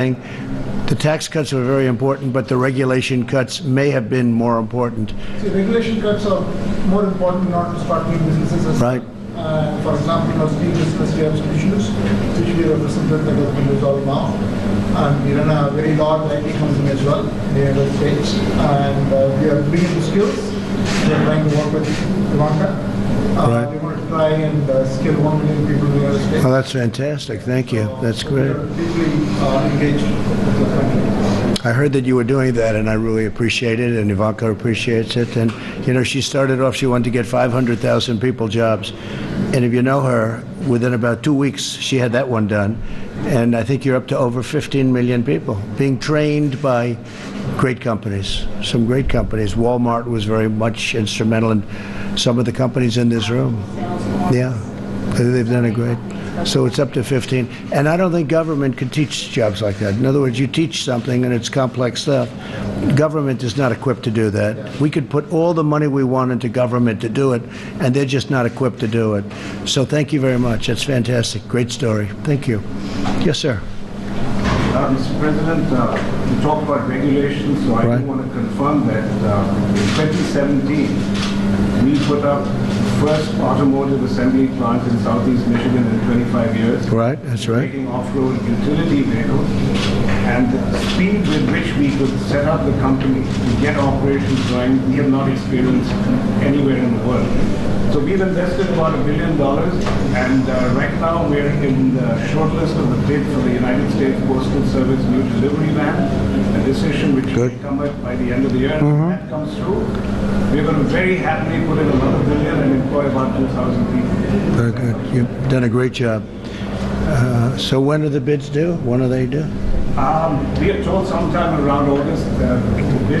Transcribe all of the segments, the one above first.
The tax cuts were very important, but the regulation cuts may have been more important. See, regulation cuts are more important not to start new businesses. Right. For example, in our steel business, we have solutions which we represented that have been resolved now. And we run a very large IT company as well in the United States. And we are bringing the skills. We are trying to work with Ivanka. Right. We want to try and skill 1 million people in the United States. Oh, that's fantastic. Thank you. That's great. We are deeply engaged with the country. I heard that you were doing that, and I really appreciate it, and Ivanka appreciates it. And, you know, she started off, she wanted to get 500,000 people jobs. And if you know her, within about 2 weeks, she had that one done. And I think you're up to over 15 million people being trained by great companies, some great companies. Walmart was very much instrumental in some of the companies in this room. Yeah, they've done a great. So it's up to 15. And I don't think government can teach jobs like that. In other words, you teach something and it's complex stuff. Government is not equipped to do that. We could put all the money we want into government to do it, and they're just not equipped to do it. So thank you very much. That's fantastic. Great story. Thank you. Yes, sir. Mr. President, you talked about regulations, so I do want to confirm that in 2017, we put up the first automotive assembly plant in Southeast Michigan in 25 years. Right, that's right. Making off-road utility vehicles. And the speed with which we could set up the company to get operations going, we have not experienced anywhere in the world. So we've invested about $1 billion, and right now we're in the shortlist of the bid for the United States Postal Service new delivery van, a decision which will come up by the end of the year. If that comes through, we're going to very happily put in another $1 billion and employ about 2,000 people. Very good. You've done a great job. So when are the bids due? When are they due? We are told sometime around August.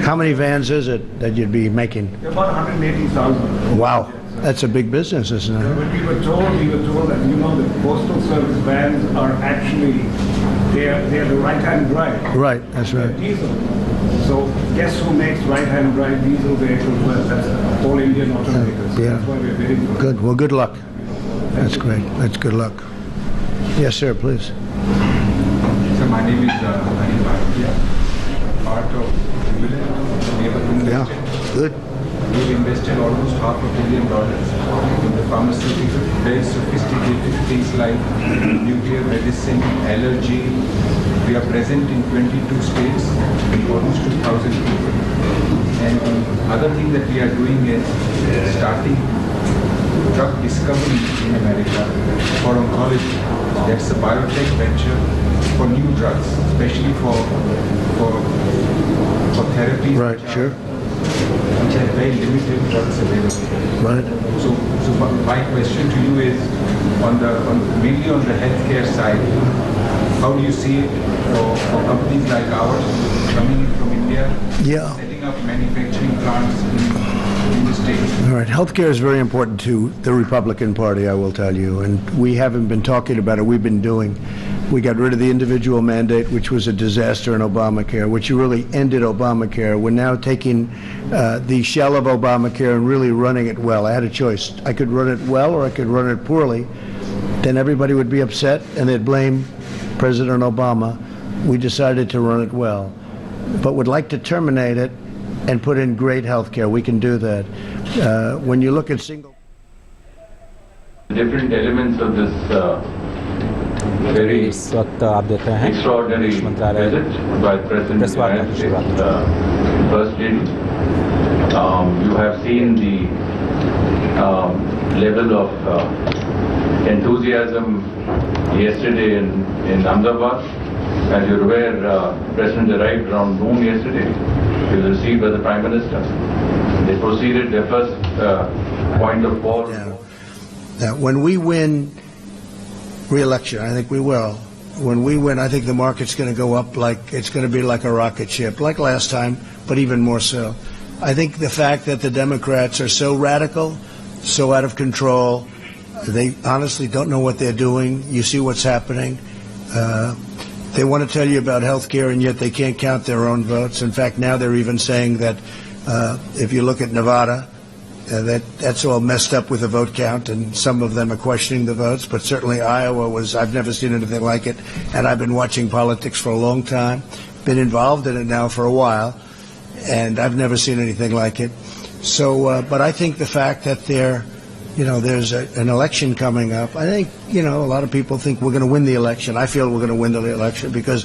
How many vans is it that you'd be making? About 180,000. Wow. That's a big business, isn't it? When we were told that, you know, the Postal Service vans are actually, they're the right-hand drive. Right, that's right. They're diesel. So guess who makes right-hand drive diesel vehicles? Well, that's all Indian automakers. Yeah. That's why we're bidding for it. Good. Well, good luck. That's great. That's good luck. Yes, sir, please. So my name is part of Village. Yeah, good. We've invested almost $500 million in the pharmaceutical, very sophisticated things like nuclear medicine, allergy. We are present in 22 states with almost 2,000 people. And the other thing that we are doing is starting drug discovery in America for oncology. That's a biotech venture for new drugs, especially for therapies. Right, sure. Which have very limited drugs available. Right. So my question to you is, mainly on the healthcare side, how do you see it for companies like ours coming in from India, setting up manufacturing plants in the States? All right. Healthcare is very important to the Republican Party, I will tell you, and we haven't been talking about it. We've been doing. We got rid of the individual mandate, which was a disaster in Obamacare, which really ended Obamacare. We're now taking the shell of Obamacare and really running it well. I had a choice. I could run it well or I could run it poorly. Then everybody would be upset and they'd blame President Obama. We decided to run it well, but would like to terminate it and put in great health care. We can do that. When you look at single... Different elements of this very extraordinary visit by President of the United States, First Lady. You have seen the level of enthusiasm yesterday in Ahmedabad. As you're aware, President arrived around noon yesterday. He was received by the Prime Minister. They proceeded their first point of call. When we win re-election, I think we will. When we win, I think the market's going to go up like it's going to be like a rocket ship, like last time, but even more so. I think the fact that the Democrats are so radical, so out of control, they honestly don't know what they're doing. You see what's happening. They want to tell you about health care, and yet they can't count their own votes. In fact, now they're even saying that if you look at Nevada, That's all messed up with the vote count, and some of them are questioning the votes, but certainly Iowa I've never seen anything like it, and I've been watching politics for a long time, been involved in it now for a while, and I've never seen anything like it. So, but I think the fact that there's an election coming up, I think, a lot of people think we're going to win the election. I feel we're going to win the election because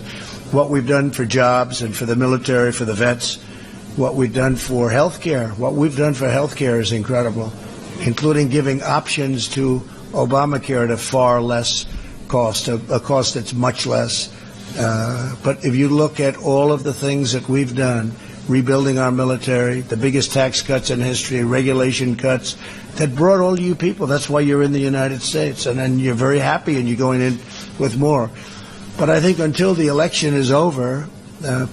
what we've done for jobs and for the military, for the vets, what we've done for health care. What we've done for health care is incredible, including giving options to Obamacare at a far less cost, a cost that's much less. But if you look at all of the things that we've done, rebuilding our military, the biggest tax cuts in history, regulation cuts, that brought all you people. That's why you're in the United States. And then you're very happy and you're going in with more. But I think until the election is over,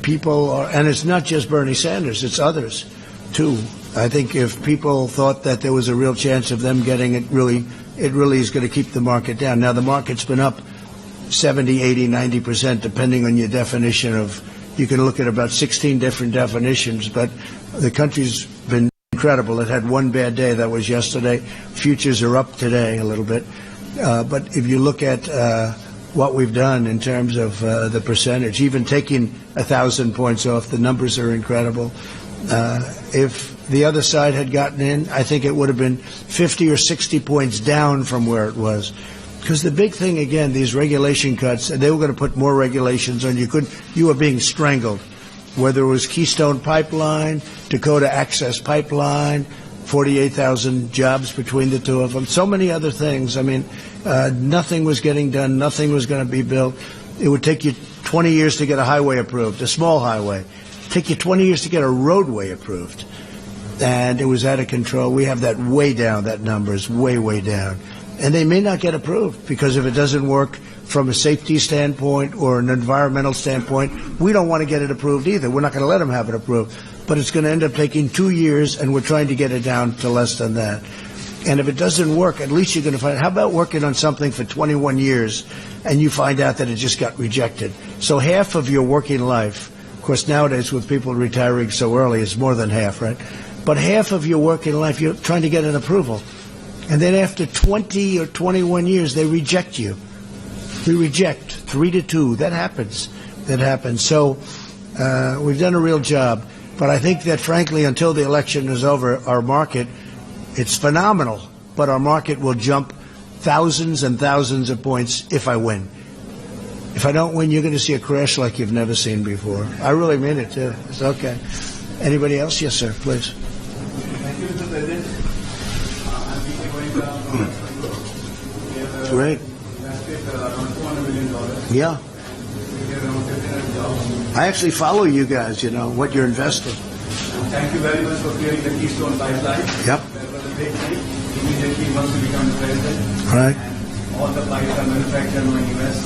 people are, and it's not just Bernie Sanders, it's others too. I think if people thought that there was a real chance of them getting it really is going to keep the market down. Now the market's been up 70, 80, 90%, depending on your definition of, you can look at about 16 different definitions, but the country's been incredible. It had one bad day, that was yesterday. Futures are up today a little bit. But if you look at what we've done in terms of the percentage, even taking 1,000 points off, the numbers are incredible. If the other side had gotten in, I think it would have been 50 or 60 points down from where it was. Because the big thing, again, these regulation cuts, they were going to put more regulations on you. You were being strangled. Whether it was Keystone Pipeline, Dakota Access Pipeline, 48,000 jobs between the two of them, so many other things. I mean, nothing was getting done. Nothing was going to be built. It would take you 20 years to get a highway approved, a small highway. It would take you 20 years to get a roadway approved. And it was out of control. We have that way down. That number is way, way down. And they may not get approved because if it doesn't work from a safety standpoint or an environmental standpoint, we don't want to get it approved either. We're not going to let them have it approved. But it's going to end up taking 2 years, and we're trying to get it down to less than that. And if it doesn't work, at least you're going to find, how about working on something for 21 years and you find out that it just got rejected? So half of your working life, of course, nowadays with people retiring so early, it's more than half, right? But half of your working life, you're trying to get an approval. And then after 20 or 21 years, they reject you. We reject 3-2. That happens. That happens. So we've done a real job. But I think that, frankly, until the election is over, our market, it's phenomenal. But our market will jump thousands and thousands of points if I win. If I don't win, you're going to see a crash like you've never seen before. I really mean it, too. It's okay. Anybody else? Yes, sir, please. Thank you, Mr. President. Great. Yeah. I actually follow you guys, what you're investing. Thank you very much for clearing the Keystone Pipeline. Yep. That was a big thing. Immediately once you become president. Right. And all the pipes are manufactured in the U.S.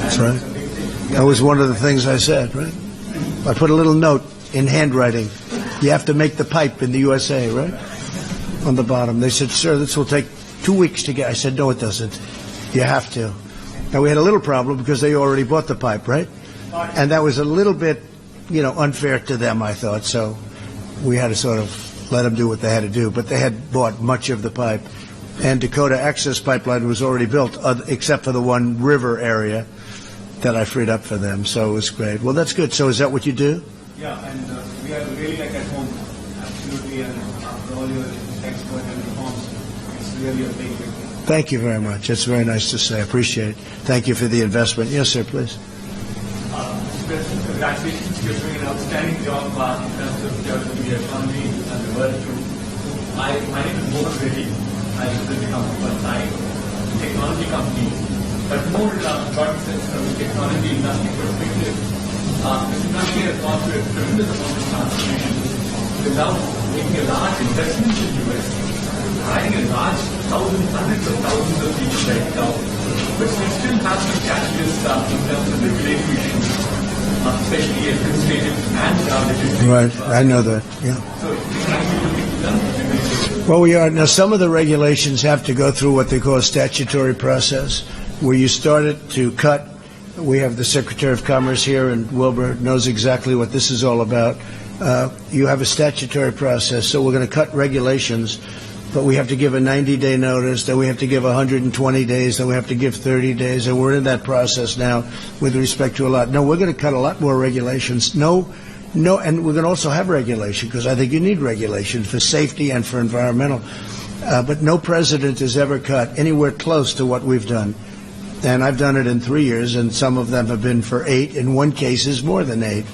That's right. That was one of the things I said, right? I put a little note in handwriting. You have to make the pipe in the USA, right? On the bottom. They said, sir, this will take 2 weeks to get. I said, no, it doesn't. You have to. Now, we had a little problem because they already bought the pipe, right? And that was a little bit, unfair to them, I thought. So we had to sort of let them do what they had to do. But they had bought much of the pipe. And Dakota Access Pipeline was already built, except for the one river area that I freed up for them. So it was great. Well, that's good. So is that what you do? Yeah, and we are really like at home. Absolutely. And after all your expert and reforms, it's really a big thing. Thank you very much. It's very nice to say. I appreciate it. Thank you for the investment. Yes, sir, please. Mr. President, congratulations. You're doing an outstanding job in terms of developing the economy and the world too. My name is Mohan Reddy. I represent the company for Time, technology company. But more broad sense from the technology industry perspective, this industry has gone through a tremendous amount of transformation without making a large investment in the US. Hiring a large hundreds of thousands of people right now, but we still have some challenges in terms of regulatory issues, especially administrative and legislative. Right, I know that, yeah. So it's actually looking to them. Well, we are. Now, some of the regulations have to go through what they call a statutory process, where you started to cut. We have the Secretary of Commerce here, and Wilbur knows exactly what this is all about. you have a statutory process, so we're going to cut regulations, but we have to give a 90-day notice, then we have to give 120 days, then we have to give 30 days, and we're in that process now with respect to a lot. No, we're going to cut a lot more regulations. No, and we're going to also have regulation, because I think you need regulation for safety and for environmental. But no president has ever cut anywhere close to what we've done. And I've done it in 3 years, and some of them have been for 8. In one case, is more than 8.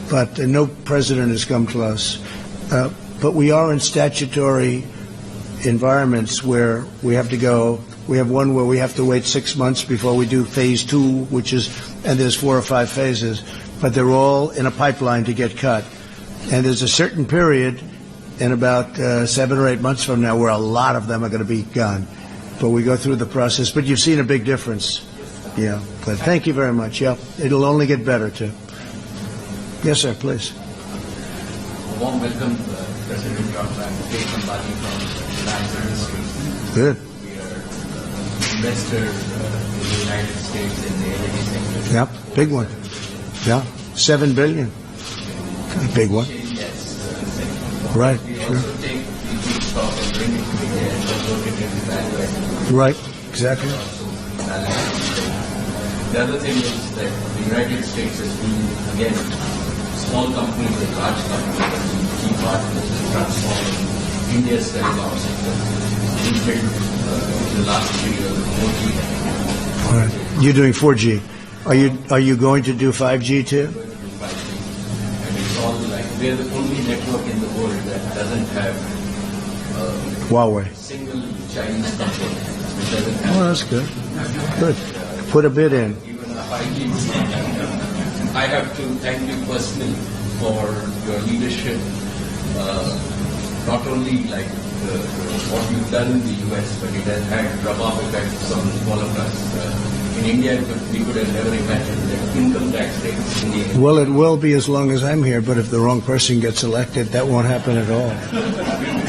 But no president has come close. But we are in statutory environments where we have to go. We have one where we have to wait 6 months before we do phase 2, and there's 4 or 5 phases. But they're all in a pipeline to get cut. And there's a certain period in about 7 or 8 months from now where a lot of them are going to be gone. But we go through the process. But you've seen a big difference. Yeah. But thank you very much. Yeah. It'll only get better, too. Yes, sir, please. A warm welcome, President Ivanka and from Reliance Industries. Good. We are investor in the United States in the energy sector. Yeah, big one. Yeah, $7 billion. A big one. Yes. Right. We Sure. also take the feedstock and bring it to India and convert it into value. Right. Exactly. The other thing is that the United States has been, again, small companies and large companies have been key partners in transforming India's telecom sector. We built in the last 3 years 4G. All right. You're doing 4G. Are you going to do 5G too? And it's all like we're the only network in the world that doesn't have Huawei. a single Chinese company. Which doesn't have Oh, that's good. Good. Put a bid in. even a 5G. I have to thank you personally for your leadership, not only like what you've done in the US, but it has had rub-off effects on all of us. In India, we could have never imagined that income tax rates in the Well, it will be as long as I'm here, but if the wrong person gets elected, that won't happen at all.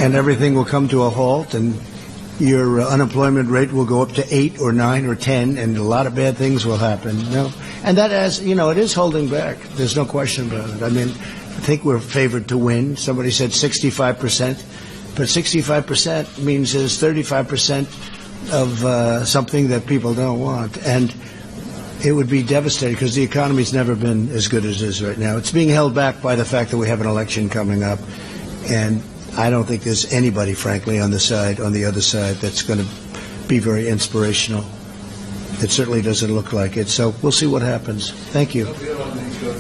And everything will come to a halt, and your unemployment rate will go up to 8 or 9 or 10, and a lot of bad things will happen. And that, as you know, it is holding back. There's no question about it. I mean, I think we're favored to win. Somebody said 65%, but 65% means there's 35% of something that people don't want, and it would be devastating because the economy's never been as good as it is right now. It's being held back by the fact that we have an election coming up, and I don't think there's anybody, frankly, on the other side, that's going to be very inspirational. It certainly doesn't look like it. So we'll see what happens. Thank you.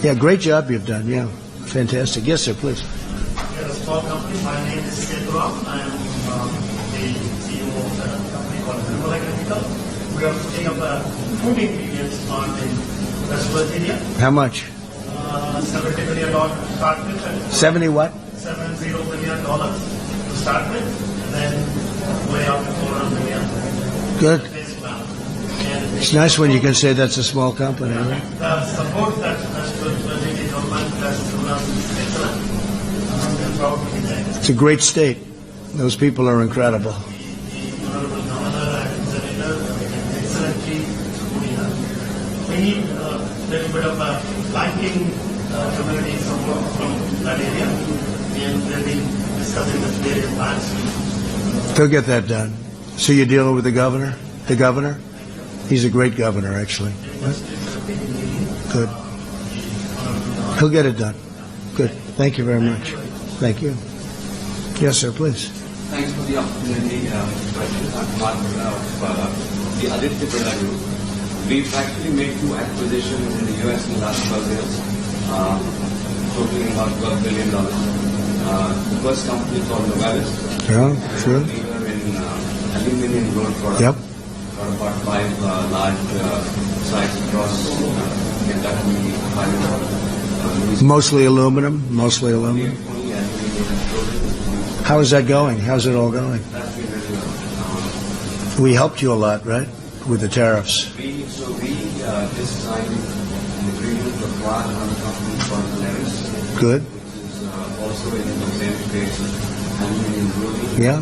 Yeah, great job you've done. Yeah, fantastic. Yes, sir, please. We're a small company. My name is Sethuram. I am the CEO of the company called Biotech. We are putting up a food ingredients plant in West Virginia. How much? $70 million to start with. 70 what? $70 million to start with, and then way up to $400 million. Good. Base plan. And It's nice when you can say that's a small company, right? the support that West Virginia government has given us is excellent. I'm proud to be there. It's a great state. Those people are incredible. The Honorable Governor and Senator excellently supporting us. We need a little bit of a flanking community support from that area, and we've been discussing the various plans. They'll get that done. So you're dealing with the governor? The governor? He's a great governor, actually. Good. He'll get it done. Good. Thank you very much. Thank you. Yes, sir, please. Thanks for the opportunity, President. I'm Mark of the Aditya Birla Group. We've actually made 2 acquisitions in the US in the last 12 years, totaling about $12 billion. The first company called Novalis. Yeah, sure. Leader in aluminum rolled products. Yep. Got about 5 large sites across Kentucky, Ohio, Mostly aluminum? Mostly aluminum? only aluminum. How is that going? How's it all going? That's been really well. We helped you a lot, right? With the tariffs. We just signed an agreement to acquire another company called Tariffs, Good. which is also in the same space of aluminum rolling, Yeah?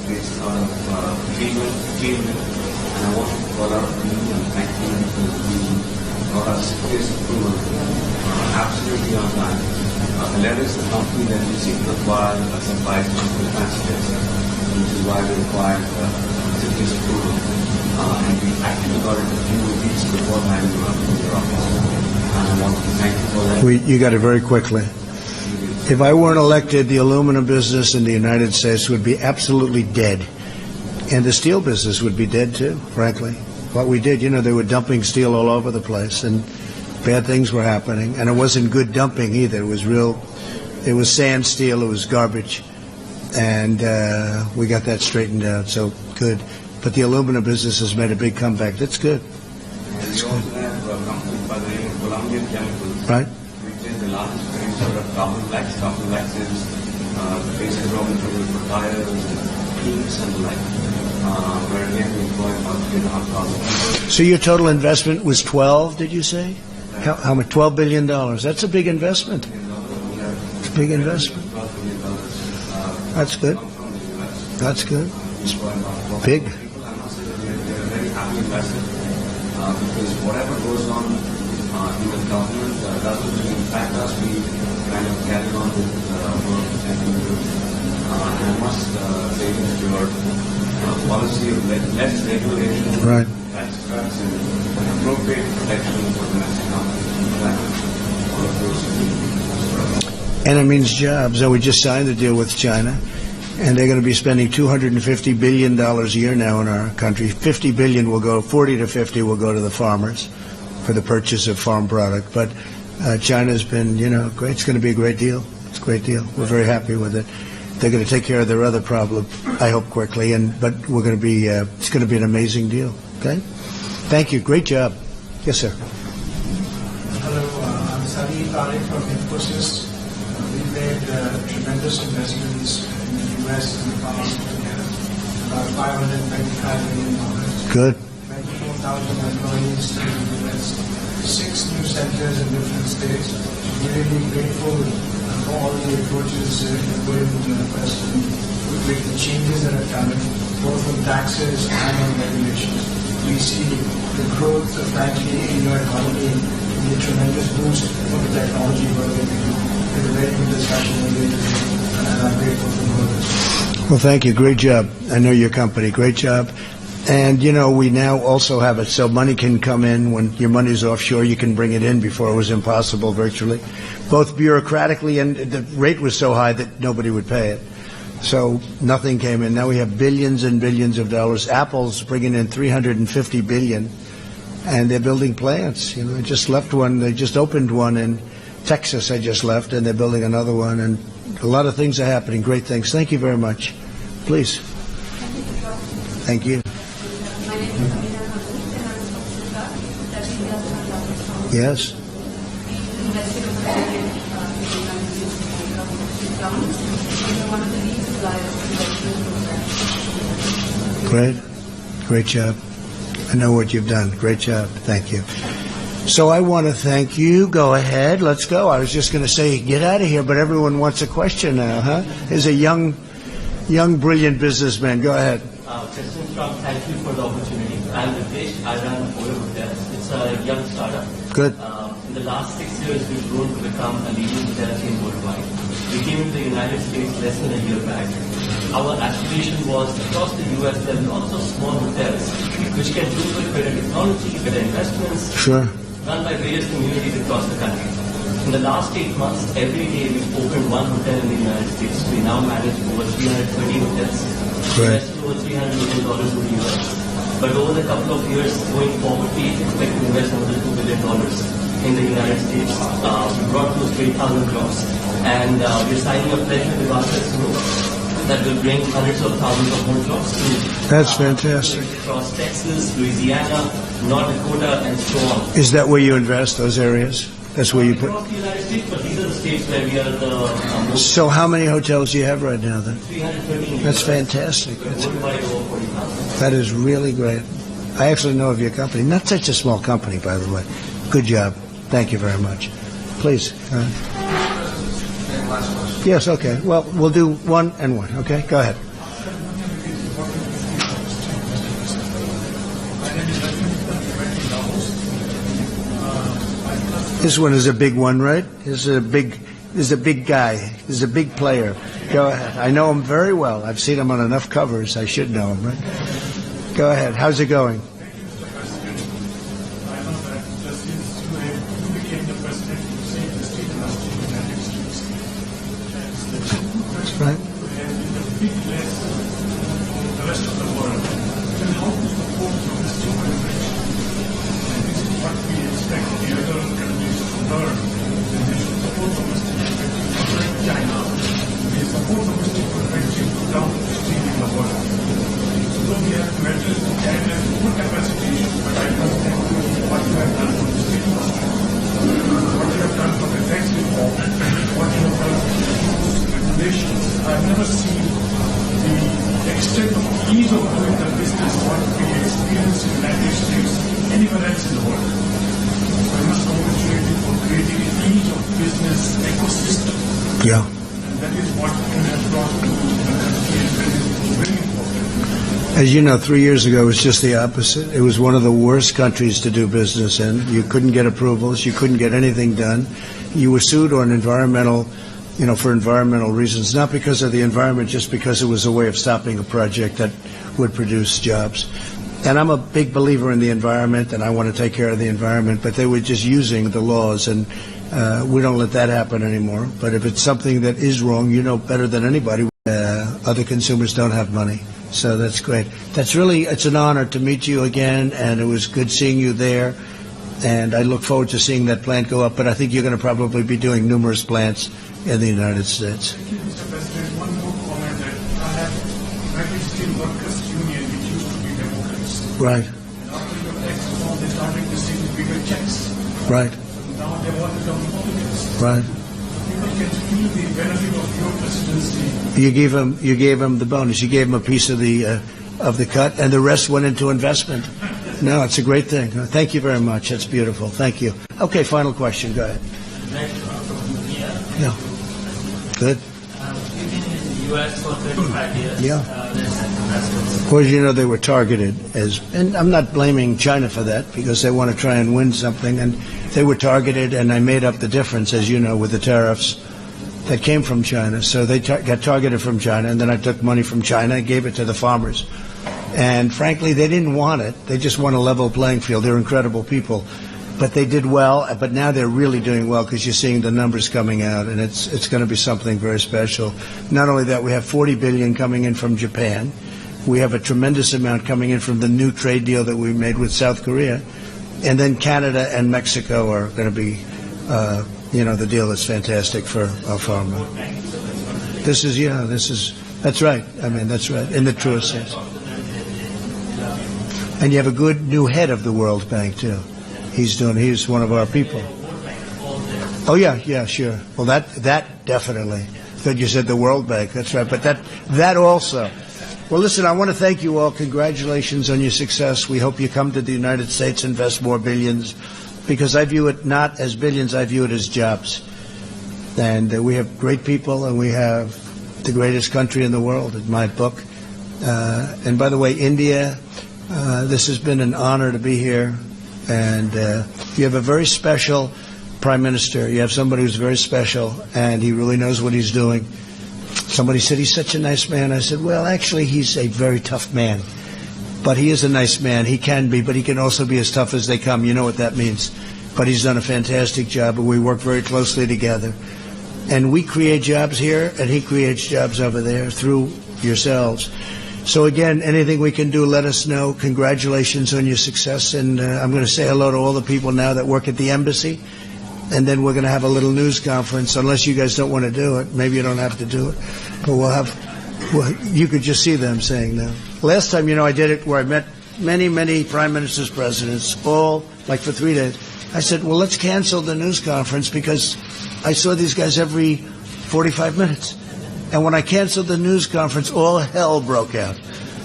based out of Cleveland. And I want to call out you and thank you for the got us this approval absolutely on time. Tariffs is a company that we seek to acquire supplies from the passengers, which is why we required city's approval. And we actually got it a few weeks before having your office. And I want to thank you for that. You got it very quickly. If I weren't elected, the aluminum business in the United States would be absolutely dead. And the steel business would be dead too, frankly. What we did, they were dumping steel all over the place, and bad things were happening. And it wasn't good dumping either. It was sand steel, it was garbage. And we got that straightened out, so good. But the aluminum business has made a big comeback. That's good. That's good. We also have a company by the name of Colombian Chemicals. Right. Which is the largest producer of carbon blacks. Carbon blacks is the basic raw material for tires and beams and the like. Where again we employ about 3,500 people. So your total investment was 12, did you say? How much? $12 billion. That's a big investment. It's a big investment. That's good. That's good. It's big. I must say that we are very happy investors because whatever goes on in the government doesn't really impact us. We kind of carry on with work that we do. And I must say that your policy of less regulation, Right. tax cuts, and appropriate protection for domestic companies, all of those things. And it means jobs. So we just signed a deal with China, and they're going to be spending $250 billion a year now in our country. 40 to 50 will go to the farmers for the purchase of farm product. But China's been, great. It's going to be a great deal. It's a great deal. We're very happy with it. They're going to take care of their other problem, I hope, quickly. But we're going to be. It's going to be an amazing deal. Okay. Thank you. Great job. Yes, sir. Hello, I'm Sami Tariff from Infosys. We made tremendous investments in the U.S. in the past year, about $595 million. Good. 24,000 employees in the U.S. 6 new centers in different states. We're really grateful for all the approaches put in the President with the changes that have come in, both on taxes and on regulations. We see the growth, frankly, in your economy, the tremendous boost of the technology work that we do. It's a very good discussion today, and I'm grateful for this. Well, thank you. Great job. I know your company. Great job. And, we now also have it so money can come in. When your money's offshore, you can bring it in. Before it was impossible virtually, both bureaucratically, and the rate was so high that nobody would pay it. So nothing came in. Now we have billions and billions of dollars. Apple's bringing in $350 billion, and they're building plants. I just left one. They just opened one in Texas. I just left, and they're building another one. And a lot of things are happening. Great things. Thank you very much. Please. Thank you. Yes. Great job. I know what you've done. Great job. Thank you. So I want to thank you. Go ahead. Let's go. I was just going to say, get out of here, but everyone wants a question now, huh? There's a young, brilliant businessman. Go ahead. President Trump, thank you for the opportunity. I'm Ritesh. I run Offshore Hotels. It's a young startup. Good. In the last 6 years, we've grown to become a leading hotel chain worldwide. We came into the United States less than a year back. Our aspiration was across the U.S. there are lots of small hotels which can do with better technology, better investments, run by various communities across the country. In the last 8 months, every day we've opened one hotel in the United States. We now manage over 330 hotels. Invest over $300 million to the U.S. But over the couple of years going forward, we expect to invest more than $2 billion in the United States. We brought close to 8,000 jobs. And we're signing a pledge with Ivanka that will bring hundreds of thousands of more jobs to That's fantastic. Across Texas, Louisiana, North Dakota, and so on. Is that where you invest, those areas? That's where you put. Across the United States, but these are the states where we are the most. So how many hotels do you have right now then? 313. That's fantastic. Worldwide over 40,000. That is really great. I actually know of your company. Not such a small company, by the way. Good job. Thank you very much. Please. Yes, okay. Well, we'll do one and one, okay? Go ahead. This one is a big one, right? This is a big This is a big guy. This is a big player. Go ahead. I know him very well. I've seen him on enough covers. I should know him, right? Go ahead. How's it going? Thank you, Mr. President. I know that just since you became the president, you saved the steel industry in the United States. That's right. And in the big list for the rest of the world. And how to support domestic manufacturing. And this is what we expect the other countries to learn. That they should support domestic manufacturing, like China. They support domestic manufacturing to down the steel in the world. So we have to address the China overcapacity issue, but I understand what you have done for the steel industry, what you have done for the tax reform, what you have done for the regulations. I've never seen the extent of ease of doing the business what we experience in the United States anywhere else in the world. So I must congratulate you for creating an ease of business ecosystem. Yeah. And that is what you have brought to the country, and that is very important. As you know, 3 years ago, it was just the opposite. It was one of the worst countries to do business in. You couldn't get approvals. You couldn't get anything done. You were sued on environmental, for environmental reasons, not because of the environment, just because it was a way of stopping a project that would produce jobs. And I'm a big believer in the environment, and I want to take care of the environment, but they were just using the laws, and we don't let that happen anymore. But if it's something that is wrong, you know better than anybody, other consumers don't have money. So that's great. It's an honor to meet you again, and it was good seeing you there. And I look forward to seeing that plant go up, but I think you're going to probably be doing numerous plants in the United States. Thank you, Mr. President. One more comment that I have United Steel Workers Union, which used to be Democrats. Right, And after your tax reform, they started to see bigger checks. right, Now they want to become Republicans. right. People can feel the benefit of your presidency. You gave him the bonus. You gave him a piece of the cut, and the rest went into investment. No, it's a great thing. Thank you very much. That's beautiful. Thank you. Okay, final question. Go ahead. Yeah. Good. We've been in the U.S. for 35 years. Yeah. Of course, they were targeted and I'm not blaming China for that because they want to try and win something, and they were targeted, and I made up the difference, as you know, with the tariffs that came from China. So they got targeted from China, and then I took money from China and gave it to the farmers. And frankly, they didn't want it. They just want a level playing field. They're incredible people. But they did well, but now they're really doing well because you're seeing the numbers coming out, and it's going to be something very special. Not only that, we have $40 billion coming in from Japan. We have a tremendous amount coming in from the new trade deal that we made with South Korea. And then Canada and Mexico are going to be, the deal is fantastic for our farmer. That's right. I mean, that's right, in the truest sense. And you have a good new head of the World Bank, too. He's one of our people. Oh, yeah, sure. Well, that definitely. That you said the World Bank, that's right. But that also. Well, listen, I want to thank you all. Congratulations on your success. We hope you come to the United States, invest more billions, because I view it not as billions, I view it as jobs. And we have great people, and we have the greatest country in the world, in my book. And by the way, India, this has been an honor to be here. And you have a very special Prime Minister. You have somebody who's very special, and he really knows what he's doing. Somebody said, he's such a nice man. I said, well, actually, he's a very tough man. But he is a nice man. He can be, but he can also be as tough as they come. You know what that means. But he's done a fantastic job, and we work very closely together. And we create jobs here, and he creates jobs over there through yourselves. So again, anything we can do, let us know. Congratulations on your success. And I'm going to say hello to all the people now that work at the embassy. And then we're going to have a little news conference, unless you guys don't want to do it. Maybe you don't have to do it. But you could just see them saying no. Last time, I did it where I met many prime ministers, presidents, all like for 3 days. I said, well, let's cancel the news conference because I saw these guys every 45 minutes. And when I canceled the news conference, all hell broke out.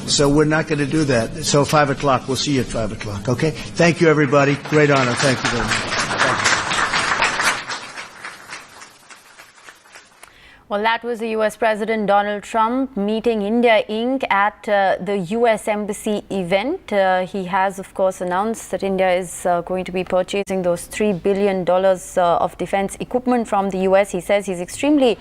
So we're not going to do that. So 5 o'clock, we'll see you at 5 o'clock, okay? Thank you, everybody. Great honor. Thank you very much. Thank you. Well, that was the US President Donald Trump meeting India Inc. at the US Embassy event. He has, of course, announced that India is going to be purchasing those $3 billion of defense equipment from the US. He says he's extremely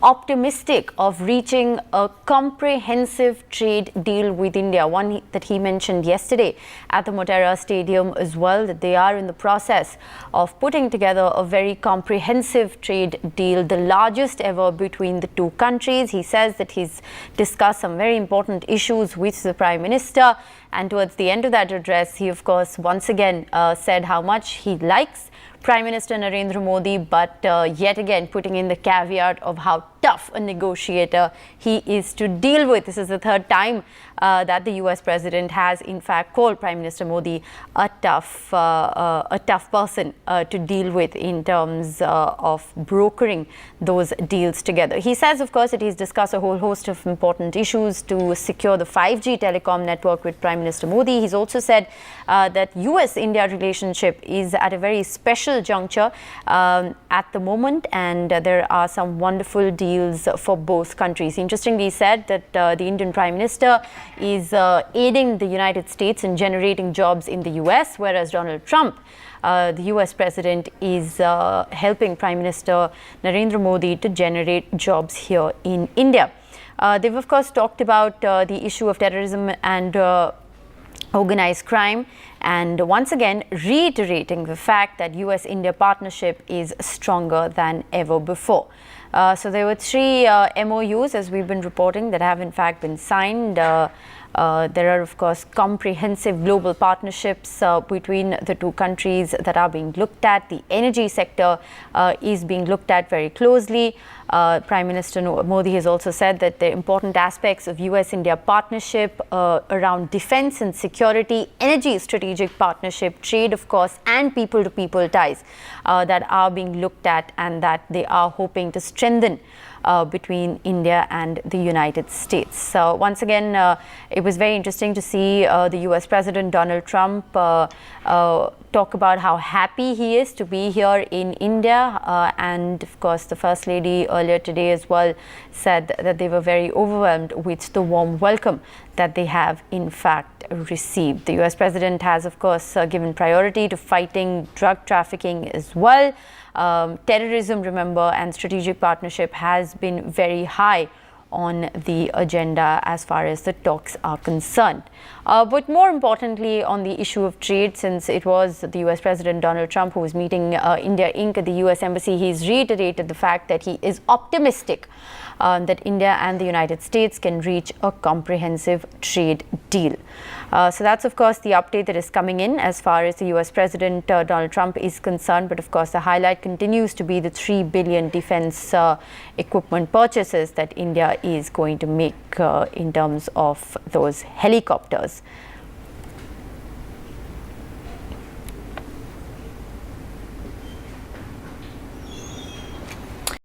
optimistic of reaching a comprehensive trade deal with India, one that he mentioned yesterday at the Motera Stadium as well, that they are in the process of putting together a very comprehensive trade deal, the largest ever between the two countries. He says that he's discussed some very important issues with the Prime Minister, and towards the end of that address, he of course once again said how much he likes Prime Minister Narendra Modi, but yet again putting in the caveat of how tough a negotiator he is to deal with. This is the third time that the US President has in fact called Prime Minister Modi a tough person to deal with in terms of brokering those deals together. He says, of course, that he's discussed a whole host of important issues to secure the 5G telecom network with Prime Minister Modi. He's also said that US-India relationship is at a very special juncture at the moment, and there are some wonderful deals for both countries. Interestingly, he said that the Indian Prime Minister is aiding the United States in generating jobs in the US, whereas Donald Trump, the US President, is helping Prime Minister Narendra Modi to generate jobs here in India. They've, of course, talked about the issue of terrorism and organized crime, and once again reiterating the fact that US-India partnership is stronger than ever before. So there were 3 MOUs, as we've been reporting, that have in fact been signed. There are, of course, comprehensive global partnerships between the two countries that are being looked at. The energy sector is being looked at very closely. Prime Minister Modi has also said that the important aspects of US-India partnership around defense and security, energy strategic partnership, trade, of course, and people-to-people ties that are being looked at, and that they are hoping to strengthen between India and the United States. So once again, it was very interesting to see the US President Donald Trump talk about how happy he is to be here in India, and of course the First Lady earlier today as well said that they were very overwhelmed with the warm welcome that they have in fact received. The US President has, of course, given priority to fighting drug trafficking as well. Terrorism, remember, and strategic partnership has been very high on the agenda as far as the talks are concerned. But more importantly, on the issue of trade, since it was the US President Donald Trump who was meeting India Inc. at the US Embassy, he's reiterated the fact that he is optimistic that India and the United States can reach a comprehensive trade deal. So that's, of course, the update that is coming in as far as the US President Donald Trump is concerned. But of course, the highlight continues to be the $3 billion defense equipment purchases that India is going to make in terms of those helicopters.